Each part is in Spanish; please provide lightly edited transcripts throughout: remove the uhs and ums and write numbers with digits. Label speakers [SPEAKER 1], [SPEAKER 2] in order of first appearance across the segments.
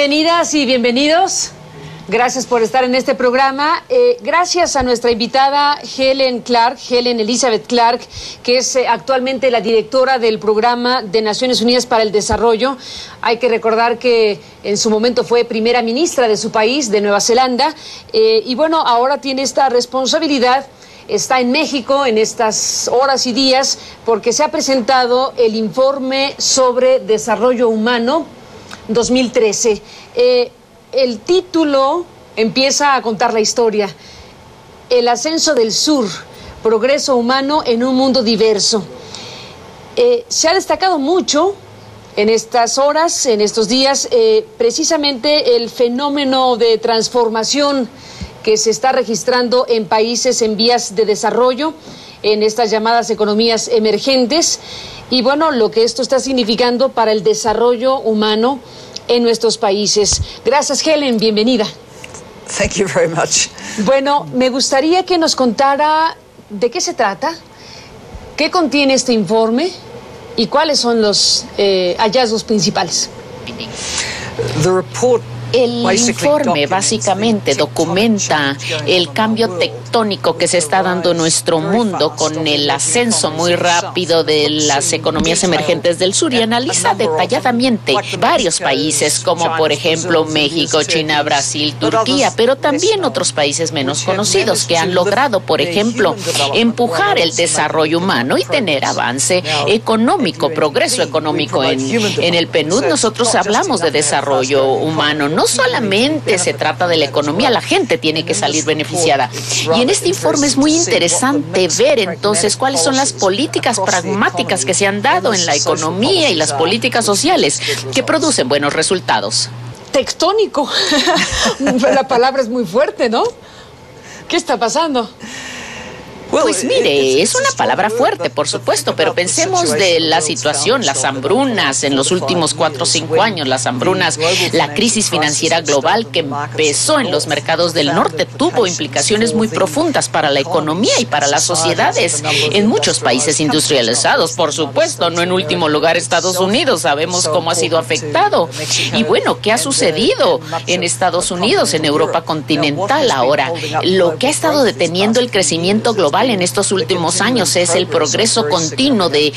[SPEAKER 1] Bienvenidas y bienvenidos. Gracias por estar en este programa. Gracias a nuestra invitada Helen Elizabeth Clark, que es actualmente la directora del Programa de Naciones Unidas para el Desarrollo. Hay que recordar que en su momento fue primera ministra de su país, de Nueva Zelanda, y bueno, ahora tiene esta responsabilidad. Está en México en estas horas y días porque se ha presentado el informe sobre desarrollo humano 2013. El título empieza a contar la historia. El ascenso del sur, progreso humano en un mundo diverso. Se ha destacado mucho en estas horas, en estos días, precisamente el fenómeno de transformación que se está registrando en países en vías de desarrollo, en estas llamadas economías emergentes, y bueno, lo que esto está significando para el desarrollo humano en nuestros países. Gracias, Helen, bienvenida.
[SPEAKER 2] Thank you very much.
[SPEAKER 1] Bueno, me gustaría que nos contara de qué se trata, qué contiene este informe y cuáles son los hallazgos principales.
[SPEAKER 3] El informe básicamente documenta el cambio tectónico que se está dando en nuestro mundo con el ascenso muy rápido de las economías emergentes del sur y analiza detalladamente varios países como por ejemplo México, China, Brasil, Turquía, pero también otros países menos conocidos que han logrado, por ejemplo, empujar el desarrollo humano y tener avance económico, progreso económico. En el PNUD nosotros hablamos de desarrollo humano. No solamente se trata de la economía, la gente tiene que salir beneficiada. Y en este informe es muy interesante ver entonces cuáles son las políticas pragmáticas que se han dado en la economía y las políticas sociales que producen buenos resultados.
[SPEAKER 1] Tectónico. La palabra es muy fuerte, ¿no? ¿Qué está pasando?
[SPEAKER 3] Pues mire, es una palabra fuerte, por supuesto, pero pensemos de la situación, las hambrunas en los últimos 4 o 5 años, las hambrunas, la crisis financiera global que empezó en los mercados del norte tuvo implicaciones muy profundas para la economía y para las sociedades en muchos países industrializados, por supuesto, no en último lugar Estados Unidos, sabemos cómo ha sido afectado. Y bueno, ¿qué ha sucedido en Estados Unidos, en Europa continental ahora? Lo que ha estado deteniendo el crecimiento global en estos últimos años es el progreso continuo de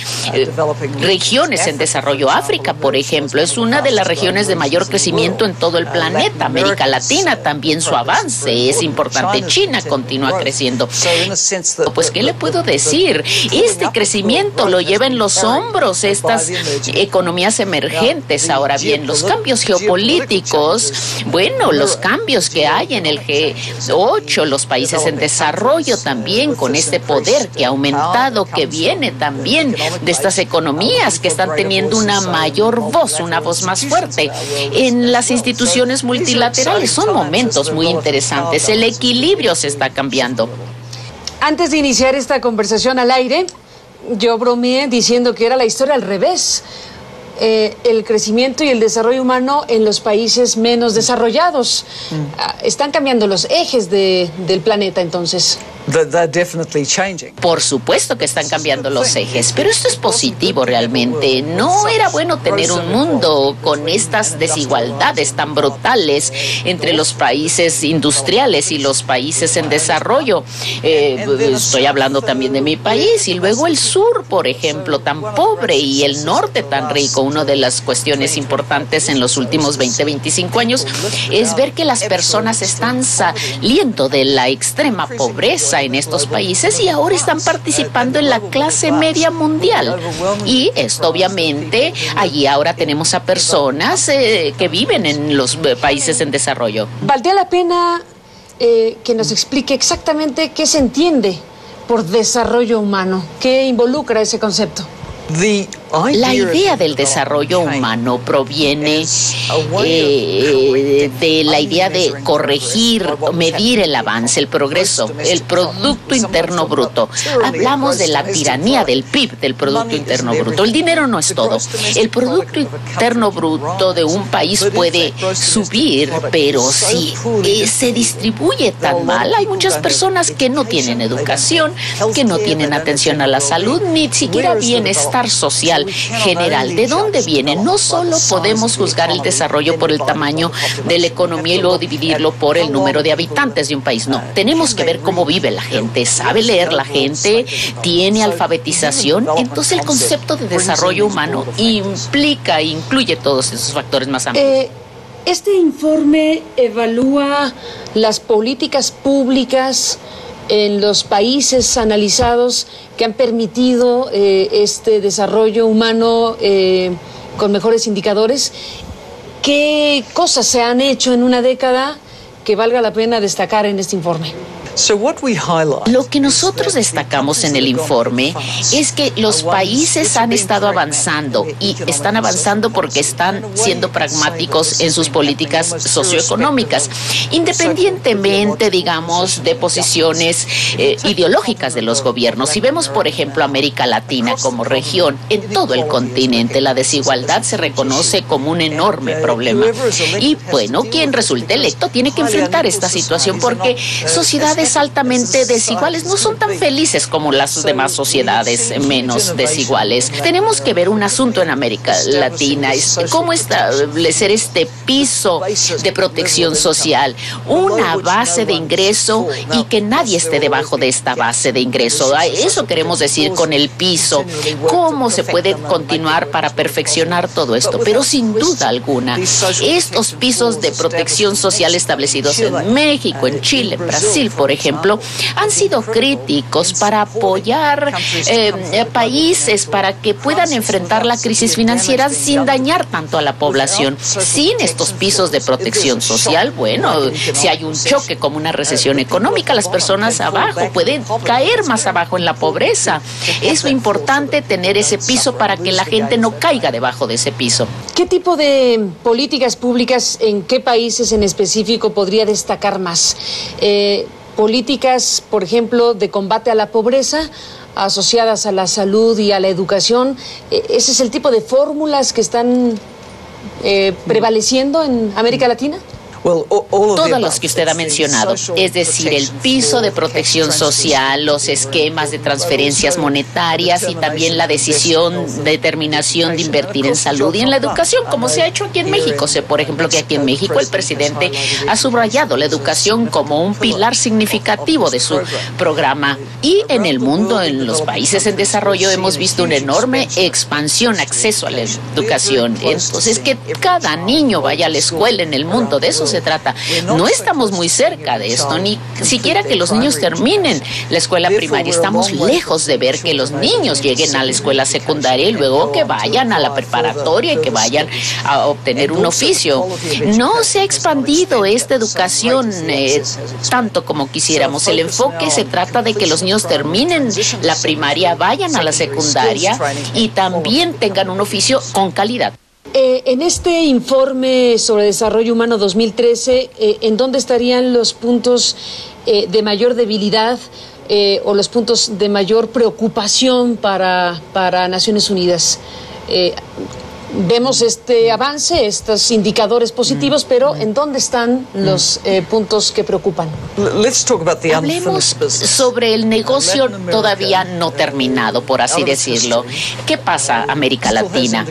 [SPEAKER 3] regiones en desarrollo. África, por ejemplo, es una de las regiones de mayor crecimiento en todo el planeta. América Latina también su avance es importante. China continúa creciendo. Pues, ¿qué le puedo decir? Este crecimiento lo lleva en los hombros estas economías emergentes. Ahora bien, los cambios geopolíticos, bueno, los cambios que hay en el G8, los países en desarrollo también con este poder que ha aumentado, que viene también de estas economías que están teniendo una mayor voz, una voz más fuerte en las instituciones multilaterales. Son momentos muy interesantes. El equilibrio se está cambiando.
[SPEAKER 1] Antes de iniciar esta conversación al aire, yo bromeé diciendo que era la historia al revés. El crecimiento y el desarrollo humano en los países menos desarrollados. Están cambiando los ejes del planeta, entonces.
[SPEAKER 3] Por supuesto que están cambiando los ejes, pero esto es positivo realmente. No era bueno tener un mundo con estas desigualdades tan brutales entre los países industriales y los países en desarrollo. Estoy hablando también de mi país y luego el sur, por ejemplo, tan pobre y el norte tan rico. Una de las cuestiones importantes en los últimos 20, 25 años es ver que las personas están saliendo de la extrema pobreza en estos países y ahora están participando en la clase media mundial. Y esto obviamente, allí ahora tenemos a personas que viven en los países en desarrollo.
[SPEAKER 1] Valdría la pena que nos explique exactamente qué se entiende por desarrollo humano, qué involucra ese concepto.
[SPEAKER 3] La idea del desarrollo humano proviene de la idea de corregir, medir el avance, el progreso, el Producto Interno Bruto. Hablamos de la tiranía del PIB, del Producto Interno Bruto. El dinero no es todo. El Producto Interno Bruto de un país puede subir, pero si se distribuye tan mal, hay muchas personas que no tienen educación, que no tienen atención a la salud, ni siquiera bienestar social. social general. ¿De dónde viene? No solo podemos juzgar el desarrollo por el tamaño de la economía y luego dividirlo por el número de habitantes de un país. No, tenemos que ver cómo vive la gente. ¿Sabe leer la gente? ¿Tiene alfabetización? Entonces el concepto de desarrollo humano incluye todos esos factores más amplios.
[SPEAKER 1] Este informe evalúa las políticas públicas en los países analizados que han permitido este desarrollo humano con mejores indicadores. ¿Qué cosas se han hecho en una década que valga la pena destacar en este informe?
[SPEAKER 3] Lo que nosotros destacamos en el informe es que los países han estado avanzando y están avanzando porque están siendo pragmáticos en sus políticas socioeconómicas, independientemente, digamos, de posiciones ideológicas de los gobiernos. Si vemos, por ejemplo, América Latina como región, en todo el continente la desigualdad se reconoce como un enorme problema. Y bueno, quien resulte electo tiene que enfrentar esta situación porque sociedades altamente desiguales no son tan felices como las demás sociedades menos desiguales. Tenemos que ver un asunto en América Latina, es cómo establecer este piso de protección social, una base de ingreso y que nadie esté debajo de esta base de ingreso. Eso queremos decir con el piso, cómo se puede continuar para perfeccionar todo esto, pero sin duda alguna, estos pisos de protección social establecidos en México, en Chile, en Brasil, por ejemplo, han sido críticos para apoyar países para que puedan enfrentar la crisis financiera sin dañar tanto a la población. Sin estos pisos de protección social, bueno, si hay un choque como una recesión económica, las personas abajo pueden caer más abajo en la pobreza. Es muy importante tener ese piso para que la gente no caiga debajo de ese piso.
[SPEAKER 1] ¿Qué tipo de políticas públicas en qué países en específico podría destacar más? Políticas, por ejemplo, de combate a la pobreza asociadas a la salud y a la educación. ¿Ese es el tipo de fórmulas que están prevaleciendo en América Latina?
[SPEAKER 3] Todos los que usted ha mencionado, es decir, el piso de protección social, los esquemas de transferencias monetarias y también la determinación de invertir en salud y en la educación, como se ha hecho aquí en México. Sé, por ejemplo, que aquí en México el presidente ha subrayado la educación como un pilar significativo de su programa. Y en el mundo, en los países en desarrollo, hemos visto una enorme expansión, acceso a la educación. Entonces, que cada niño vaya a la escuela en el mundo, de eso se trata. No estamos muy cerca de esto, ni siquiera que los niños terminen la escuela primaria. Estamos lejos de ver que los niños lleguen a la escuela secundaria y luego que vayan a la preparatoria y que vayan a obtener un oficio. No se ha expandido esta educación tanto como quisiéramos. El enfoque se trata de que los niños terminen la primaria, vayan a la secundaria y también tengan un oficio con calidad.
[SPEAKER 1] En este informe sobre desarrollo humano 2013, ¿en dónde estarían los puntos de mayor debilidad o los puntos de mayor preocupación para Naciones Unidas? Vemos este avance, estos indicadores positivos, pero ¿en dónde están los puntos que preocupan?
[SPEAKER 3] Hablemos sobre el negocio todavía no terminado, por así decirlo. ¿Qué pasa América Latina?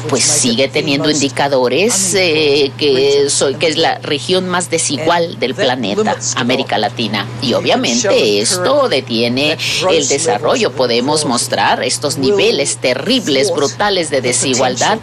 [SPEAKER 3] Pues sigue teniendo indicadores que es la región más desigual del planeta, América Latina. Y obviamente esto detiene el desarrollo. Podemos mostrar estos niveles terribles, brutales de desigualdad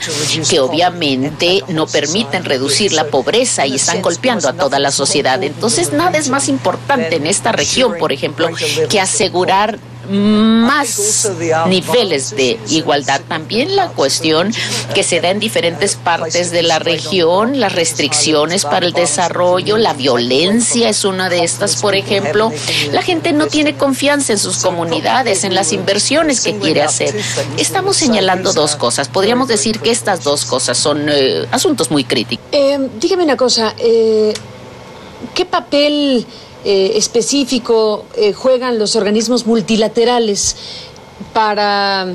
[SPEAKER 3] que obviamente no permiten reducir la pobreza y están golpeando a toda la sociedad. Entonces, nada es más importante en esta región, por ejemplo, que asegurar más niveles de igualdad. También la cuestión que se da en diferentes partes de la región, las restricciones para el desarrollo, la violencia es una de estas, por ejemplo. La gente no tiene confianza en sus comunidades, en las inversiones que quiere hacer. Estamos señalando dos cosas. Podríamos decir que estas dos cosas son asuntos muy críticos.
[SPEAKER 1] Dígame una cosa, ¿qué papel específico juegan los organismos multilaterales para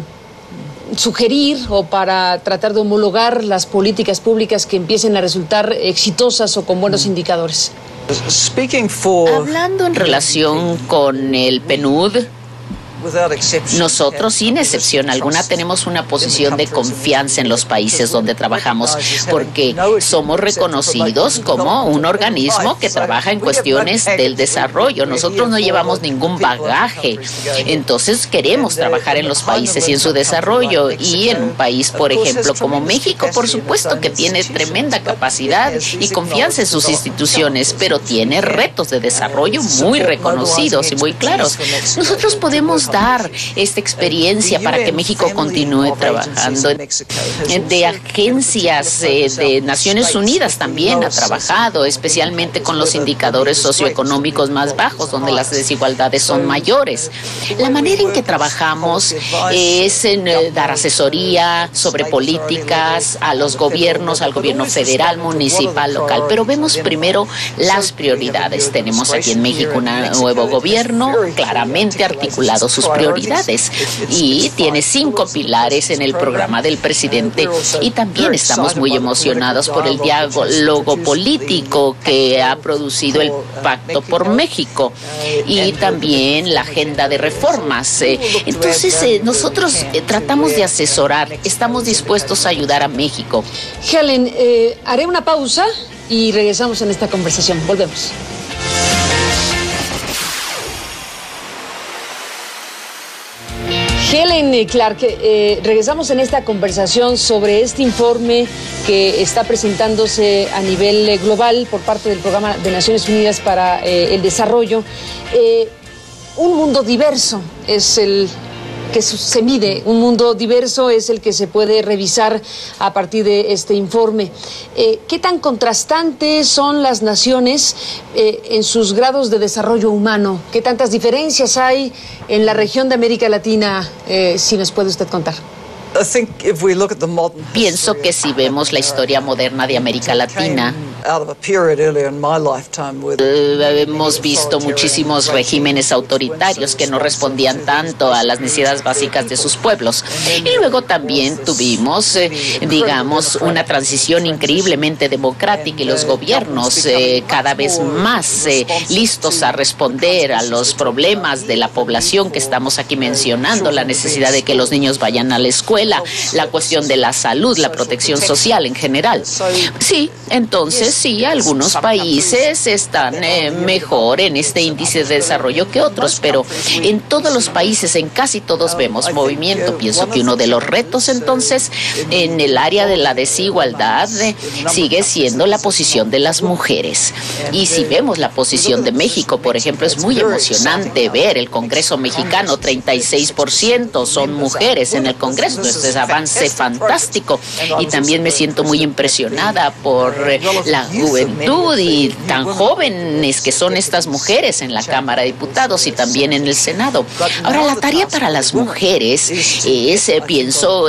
[SPEAKER 1] sugerir o para tratar de homologar las políticas públicas que empiecen a resultar exitosas o con buenos indicadores?
[SPEAKER 3] Hablando en relación con el PNUD, Nosotros, sin excepción alguna, tenemos una posición de confianza en los países donde trabajamos, porque somos reconocidos como un organismo que trabaja en cuestiones del desarrollo. Nosotros no llevamos ningún bagaje, entonces queremos trabajar en los países y en su desarrollo. Y en un país, por ejemplo, como México, por supuesto que tiene tremenda capacidad y confianza en sus instituciones, pero tiene retos de desarrollo muy reconocidos y muy claros. Nosotros podemos dar esta experiencia para que México continúe trabajando. De agencias de Naciones Unidas también ha trabajado, especialmente con los indicadores socioeconómicos más bajos, donde las desigualdades son mayores. La manera en que trabajamos es en dar asesoría sobre políticas a los gobiernos, al gobierno federal, municipal, local, pero vemos primero las prioridades. Tenemos aquí en México un nuevo gobierno claramente articulado sus prioridades y tiene 5 pilares en el programa del presidente, y también estamos muy emocionados por el diálogo político que ha producido el Pacto por México y también la agenda de reformas. Entonces, nosotros tratamos de asesorar, estamos dispuestos a ayudar a México.
[SPEAKER 1] Helen, haré una pausa y regresamos en esta conversación. Volvemos. Helen Clark, regresamos en esta conversación sobre este informe que está presentándose a nivel global por parte del Programa de Naciones Unidas para el Desarrollo. Un mundo diverso es el que se mide, un mundo diverso es el que se puede revisar a partir de este informe. ¿Qué tan contrastantes son las naciones en sus grados de desarrollo humano? ¿Qué tantas diferencias hay en la región de América Latina? Si nos puede usted contar.
[SPEAKER 3] Pienso que si vemos la historia moderna de América Latina, hemos visto muchísimos regímenes autoritarios que no respondían tanto a las necesidades básicas de sus pueblos. Y luego también tuvimos, digamos, una transición increíblemente democrática y los gobiernos cada vez más listos a responder a los problemas de la población que estamos aquí mencionando, la necesidad de que los niños vayan a la escuela, la cuestión de la salud, la protección social en general. Sí, entonces sí, algunos países están mejor en este índice de desarrollo que otros, pero en todos los países, en casi todos vemos movimiento. Pienso que uno de los retos entonces en el área de la desigualdad sigue siendo la posición de las mujeres. Y si vemos la posición de México, por ejemplo, es muy emocionante ver el Congreso mexicano, 36% son mujeres en el Congreso. Esto es avance fantástico, y también me siento muy impresionada por la juventud y tan jóvenes que son estas mujeres en la Cámara de Diputados y también en el Senado. Ahora, la tarea para las mujeres es, pienso,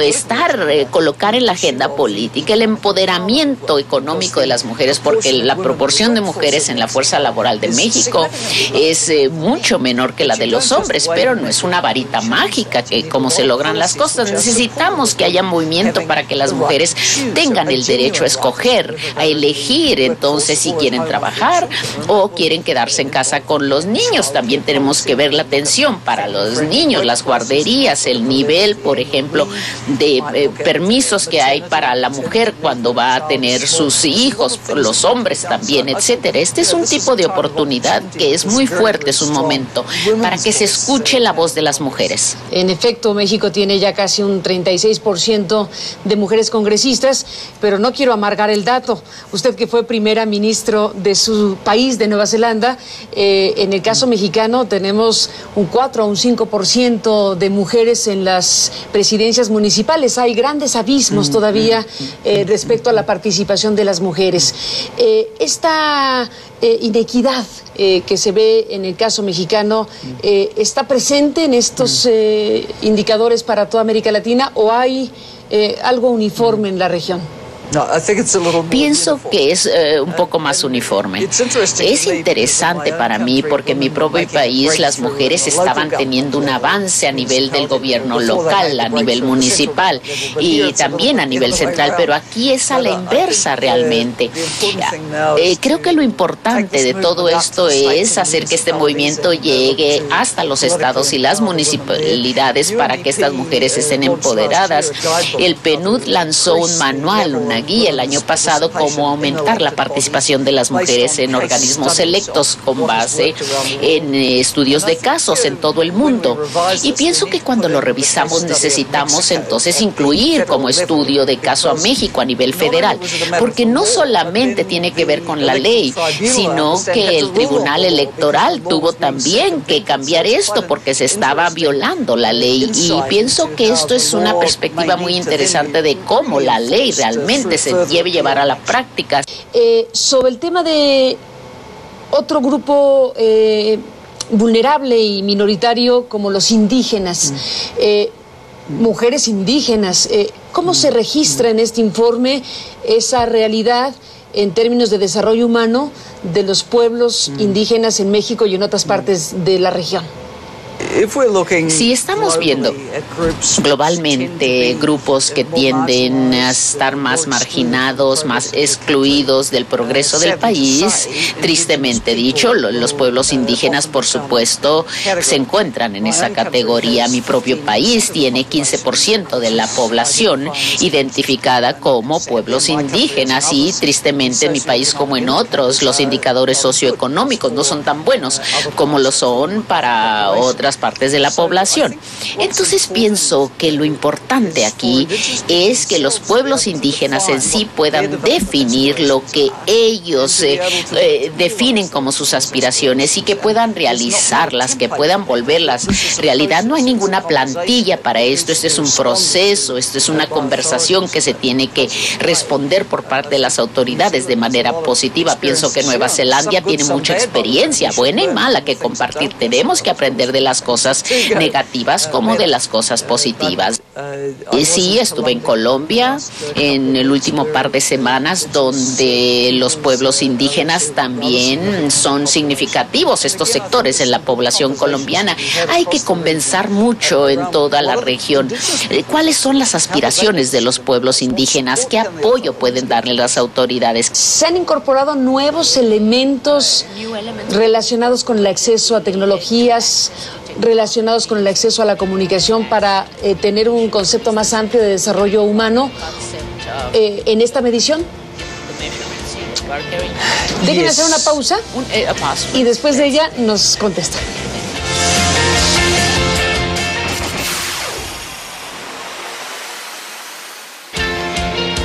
[SPEAKER 3] colocar en la agenda política el empoderamiento económico de las mujeres, porque la proporción de mujeres en la fuerza laboral de México es mucho menor que la de los hombres, pero no es una varita mágica que como se logran las cosas. Necesitamos que haya movimiento para que las mujeres tengan el derecho a escoger, a elegir entonces si quieren trabajar o quieren quedarse en casa con los niños. También tenemos que ver la atención para los niños, las guarderías, el nivel, por ejemplo, de permisos que hay para la mujer cuando va a tener sus hijos, los hombres también, etcétera. Este es un tipo de oportunidad que es muy fuerte, es un momento para que se escuche la voz de las mujeres.
[SPEAKER 1] En efecto, México tiene ya casi un 36% de mujeres congresistas, pero no quiero amargar el dato. Usted, que fue primera ministro de su país, de Nueva Zelanda, en el caso mexicano tenemos un 4 a un 5% de mujeres en las presidencias municipales. Hay grandes abismos todavía respecto a la participación de las mujeres. Esta inequidad que se ve en el caso mexicano, ¿está presente en estos indicadores para toda América Latina o hay algo uniforme en la región?
[SPEAKER 3] Pienso que es un poco más uniforme. Es interesante para mí porque en mi propio país las mujeres estaban teniendo un avance a nivel del gobierno local, a nivel municipal y también a nivel central, pero aquí es a la inversa realmente. Creo que lo importante de todo esto es hacer que este movimiento llegue hasta los estados y las municipalidades para que estas mujeres estén empoderadas. El PNUD lanzó un manual, una guía el año pasado, cómo aumentar la participación de las mujeres en organismos electos con base en estudios de casos en todo el mundo. Y pienso que cuando lo revisamos necesitamos entonces incluir como estudio de caso a México a nivel federal, porque no solamente tiene que ver con la ley, sino que el Tribunal Electoral tuvo también que cambiar esto porque se estaba violando la ley. Y pienso que esto es una perspectiva muy interesante de cómo la ley realmente se debe llevar a la práctica.
[SPEAKER 1] Sobre el tema de otro grupo vulnerable y minoritario como los indígenas, mujeres indígenas, ¿cómo se registra en este informe esa realidad en términos de desarrollo humano de los pueblos indígenas en México y en otras partes de la región?
[SPEAKER 3] Si estamos viendo globalmente grupos que tienden a estar más marginados, más excluidos del progreso del país, tristemente dicho, los pueblos indígenas, por supuesto, se encuentran en esa categoría. Mi propio país tiene 15% de la población identificada como pueblos indígenas y tristemente en mi país como en otros, los indicadores socioeconómicos no son tan buenos como lo son para otras partes de la población. Entonces pienso que lo importante aquí es que los pueblos indígenas en sí puedan definir lo que ellos definen como sus aspiraciones y que puedan realizarlas, que puedan volverlas realidad. No hay ninguna plantilla para esto, este es un proceso, esto es una conversación que se tiene que responder por parte de las autoridades de manera positiva. Pienso que Nueva Zelanda tiene mucha experiencia, buena y mala, que compartir. Tenemos que aprender de las cosas negativas como de las cosas positivas. Sí, estuve en Colombia en el último par de semanas, donde los pueblos indígenas también son significativos, estos sectores en la población colombiana. Hay que conversar mucho en toda la región. ¿Cuáles son las aspiraciones de los pueblos indígenas? ¿Qué apoyo pueden darle las autoridades?
[SPEAKER 1] ¿Se han incorporado nuevos elementos relacionados con el acceso a tecnologías, relacionados con el acceso a la comunicación para tener un concepto más amplio de desarrollo humano en esta medición? Déjenme hacer una pausa y después de ella nos contesta.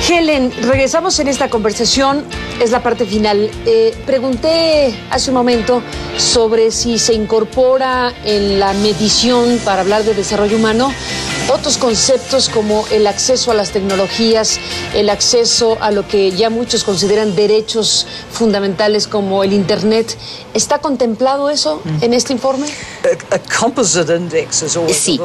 [SPEAKER 1] Helen, regresamos en esta conversación, es la parte final. Pregunté hace un momento sobre si se incorpora en la medición para hablar de desarrollo humano otros conceptos como el acceso a las tecnologías, el acceso a lo que ya muchos consideran derechos fundamentales como el Internet. ¿Está contemplado eso en este informe?
[SPEAKER 3] Sí,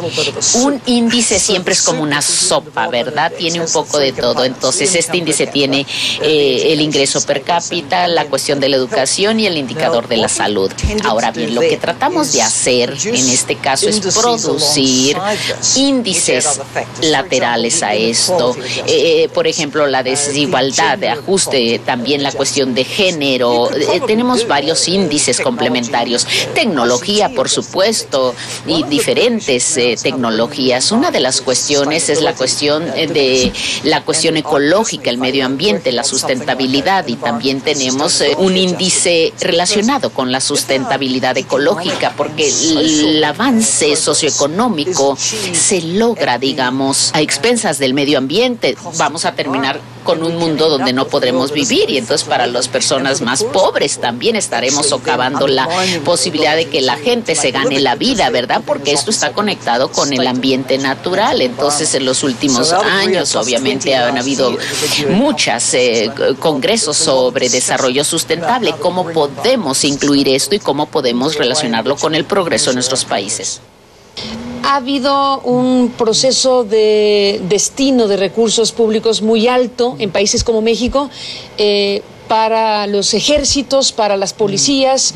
[SPEAKER 3] un índice siempre es como una sopa, ¿verdad? Tiene un poco de todo. Entonces, este índice tiene el ingreso per cápita, la cuestión de la educación y el indicador de la salud. Ahora bien, lo que tratamos de hacer en este caso es producir índices laterales a esto. Por ejemplo, la desigualdad de ajuste, también la cuestión de género. Tenemos varios índices complementarios. Tecnología, por supuesto, y diferentes tecnologías. Una de las cuestiones es la cuestión ecológica, el medio ambiente, la sustentabilidad, y también tenemos un índice relacionado con la sustentabilidad ecológica, porque el avance socioeconómico se logra, digamos, a expensas del medio ambiente. Vamos a terminar con un mundo donde no podremos vivir, y entonces para las personas más pobres también estaremos socavando la posibilidad de que la gente se gane la vida, ¿verdad? Porque esto está conectado con el ambiente natural. Entonces, en los últimos años, obviamente, han habido muchos congresos sobre desarrollo sustentable. ¿Cómo podemos incluir esto y cómo podemos relacionarlo con el progreso de nuestros países?
[SPEAKER 1] ha habido un proceso de destino de recursos públicos muy alto en países como México, para los ejércitos, para las policías,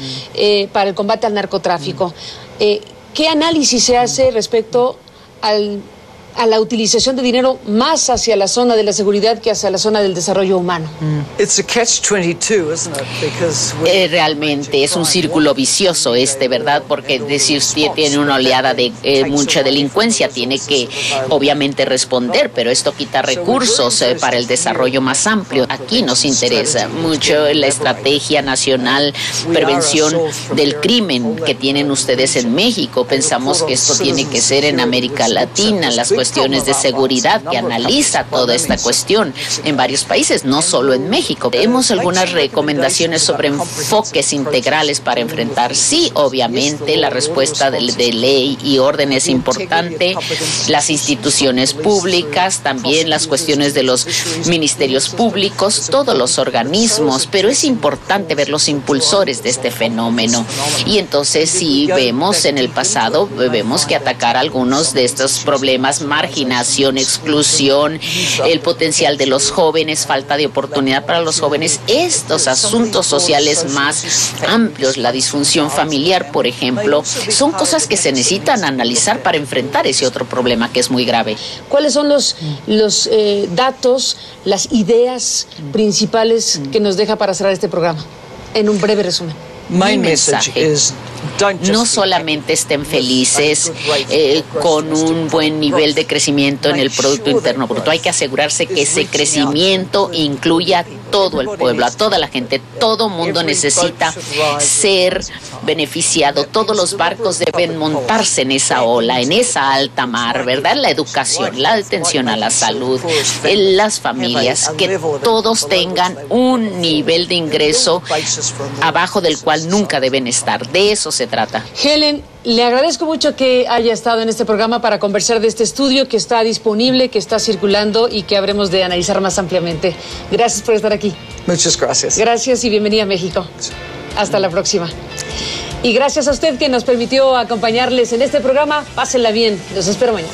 [SPEAKER 1] para el combate al narcotráfico. ¿Qué análisis se hace respecto a la utilización de dinero más hacia la zona de la seguridad que hacia la zona del desarrollo humano?
[SPEAKER 3] Realmente es un círculo vicioso ¿verdad? Porque si usted tiene una oleada de mucha delincuencia, tiene que obviamente responder, pero esto quita recursos para el desarrollo más amplio. Aquí nos interesa mucho la estrategia nacional prevención del crimen que tienen ustedes en México. Pensamos que esto tiene que ser en América Latina, las cuestiones de seguridad, que analiza toda esta cuestión en varios países, no solo en México. Tenemos algunas recomendaciones sobre enfoques integrales para enfrentar. Sí, obviamente, la respuesta de ley y orden es importante, las instituciones públicas, también las cuestiones de los ministerios públicos, todos los organismos, pero es importante ver los impulsores de este fenómeno. Y entonces, si vemos en el pasado, vemos que atacar algunos de estos problemas, marginación, exclusión, el potencial de los jóvenes, falta de oportunidad para los jóvenes, estos asuntos sociales más amplios, la disfunción familiar, por ejemplo, son cosas que se necesitan analizar para enfrentar ese otro problema que es muy grave.
[SPEAKER 1] ¿Cuáles son los datos, las ideas principales que nos deja para cerrar este programa? En un breve resumen.
[SPEAKER 3] Mi mensaje es: no solamente estén felices con un buen nivel de crecimiento en el Producto Interno Bruto, hay que asegurarse que ese crecimiento incluya a todo el pueblo, a toda la gente. Todo mundo necesita ser beneficiado, todos los barcos deben montarse en esa ola, en esa alta mar, ¿verdad? La educación, la atención a la salud, las familias, que todos tengan un nivel de ingreso abajo del cual nunca deben estar. De eso se trata.
[SPEAKER 1] Helen, le agradezco mucho que haya estado en este programa para conversar de este estudio que está disponible, que está circulando y que habremos de analizar más ampliamente. Gracias por estar aquí.
[SPEAKER 2] Muchas gracias.
[SPEAKER 1] Gracias y bienvenida a México. Hasta la próxima. Y gracias a usted que nos permitió acompañarles en este programa. Pásenla bien. Los espero mañana.